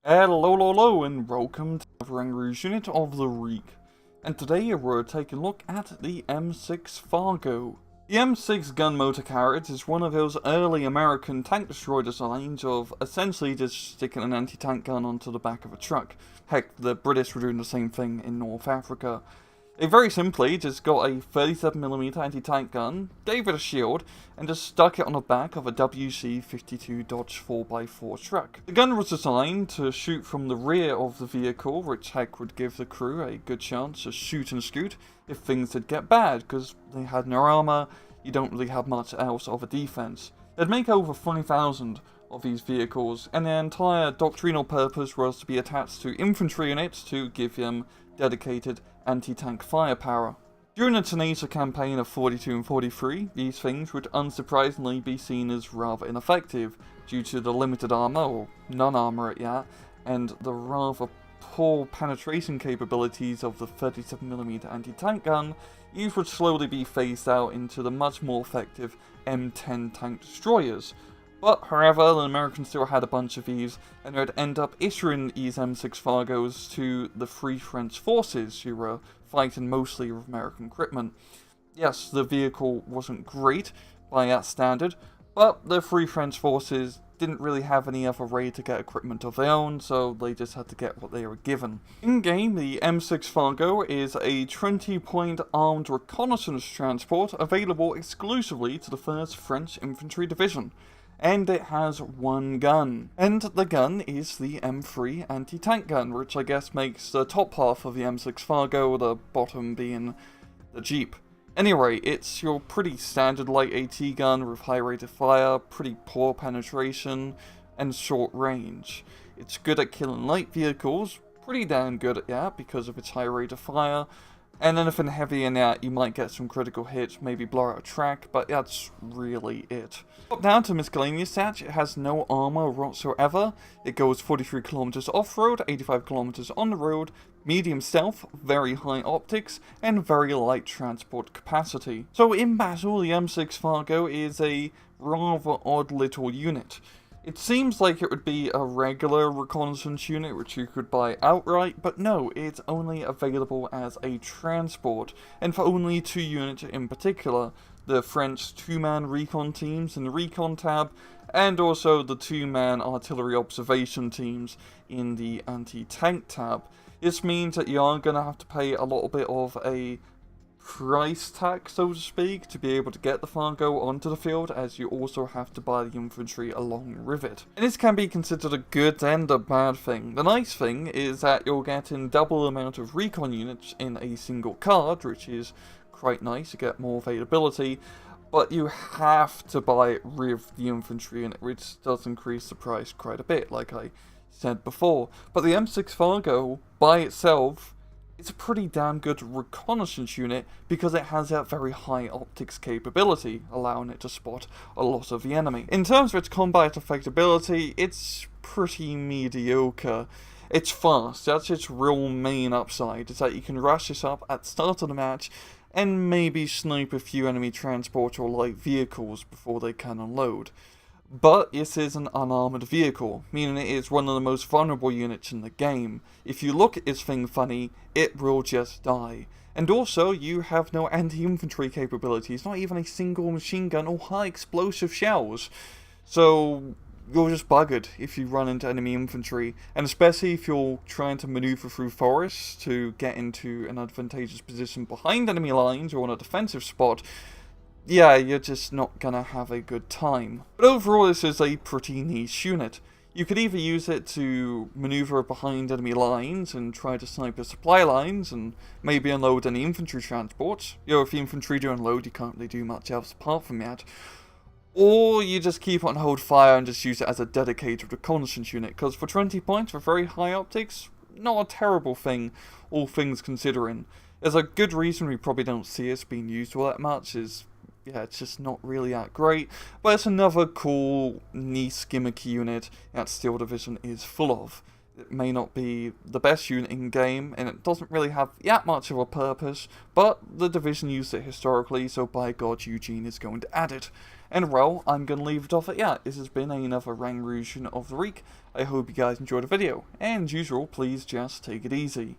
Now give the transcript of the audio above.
Hello, and welcome to the Angry's unit of the week. And today we're taking a look at the M6 Fargo. The M6 gun motor carriage is one of those early American tank destroyer designs of essentially just sticking an anti-tank gun onto the back of a truck. Heck, the British were doing the same thing in North Africa. They very simply just got a 37mm anti-tank gun, gave it a shield, and just stuck it on the back of a WC-52 Dodge 4x4 truck. The gun was designed to shoot from the rear of the vehicle, which heck would give the crew a good chance to shoot and scoot if things did get bad, because they had no armor, you don't really have much else of a defense. They'd make over 5,000 of these vehicles, and their entire doctrinal purpose was to be attached to infantry units to give them dedicated anti-tank firepower. During the Tunisia campaign of 42 and 43, these things would unsurprisingly be seen as rather ineffective due to the limited armor, or non-armor at that, and the rather poor penetration capabilities of the 37mm anti-tank gun. These would slowly be phased out into the much more effective M10 tank destroyers. But, however, the Americans still had a bunch of these, and they'd end up issuing these M6 Fargos to the Free French forces, who were fighting mostly with American equipment. Yes, the vehicle wasn't great by that standard, but the Free French forces didn't really have any other way to get equipment of their own, so they just had to get what they were given. In-game, the M6 Fargo is a 20-point armed reconnaissance transport available exclusively to the 1st French Infantry Division. And it has one gun. And the gun is the M3 anti-tank gun, which I guess makes the top half of the M6 Fargo, the bottom being the Jeep. Anyway, it's your pretty standard light AT gun with high rate of fire, pretty poor penetration, and short range. It's good at killing light vehicles, pretty damn good at that because of its high rate of fire. And anything heavy in that, you might get some critical hits, maybe blow out a track, but that's really it. Up down to miscellaneous stats, it has no armor whatsoever. It goes 43 kilometers off-road, 85 kilometers on the road, medium stealth, very high optics, and very light transport capacity. So in battle, the M6 Fargo is a rather odd little unit. It seems like it would be a regular reconnaissance unit which you could buy outright, but no, it's only available as a transport, and for only 2 units in particular, the French 2-man recon teams in the recon tab, and also the 2-man artillery observation teams in the anti-tank tab. This means that you are going to have to pay a little bit of a price tag, so to speak, to be able to get the Fargo onto the field, as you also have to buy the infantry along with it. And this can be considered a good and a bad thing. The nice thing is that you're getting double the amount of recon units in a single card, which is quite nice to get more availability, but you have to buy it with the infantry in it, which does increase the price quite a bit, like I said before. But the M6 Fargo, by itself, it's a pretty damn good reconnaissance unit because it has that very high optics capability, allowing it to spot a lot of the enemy. In terms of its combat effectability, it's pretty mediocre. It's fast, that's its real main upside, is that you can rush this up at the start of the match and maybe snipe a few enemy transport or light vehicles before they can unload. But this is an unarmoured vehicle, meaning it is one of the most vulnerable units in the game. If you look at this thing funny, it will just die. And also, you have no anti-infantry capabilities, not even a single machine gun or high explosive shells. So, you're just buggered if you run into enemy infantry, and especially if you're trying to maneuver through forests to get into an advantageous position behind enemy lines or on a defensive spot. Yeah, you're just not gonna have a good time. But overall, this is a pretty niche unit. You could either use it to maneuver behind enemy lines and try to snipe the supply lines and maybe unload any infantry transports. You know, if the infantry do unload, you can't really do much else apart from that. Or you just keep on hold fire and just use it as a dedicated reconnaissance unit, because for 20 points for very high optics, not a terrible thing, all things considering. There's a good reason we probably don't see this being used all that much, is yeah, it's just not really that great, but it's another cool, niche, gimmicky unit that Steel Division is full of. It may not be the best unit in game, and it doesn't really have that much of a purpose, but the Division used it historically, so by God, Eugene is going to add it. And well, I'm gonna leave it off at that. This has been another Rank Revision of the Week. I hope you guys enjoyed the video, and as usual, please just take it easy.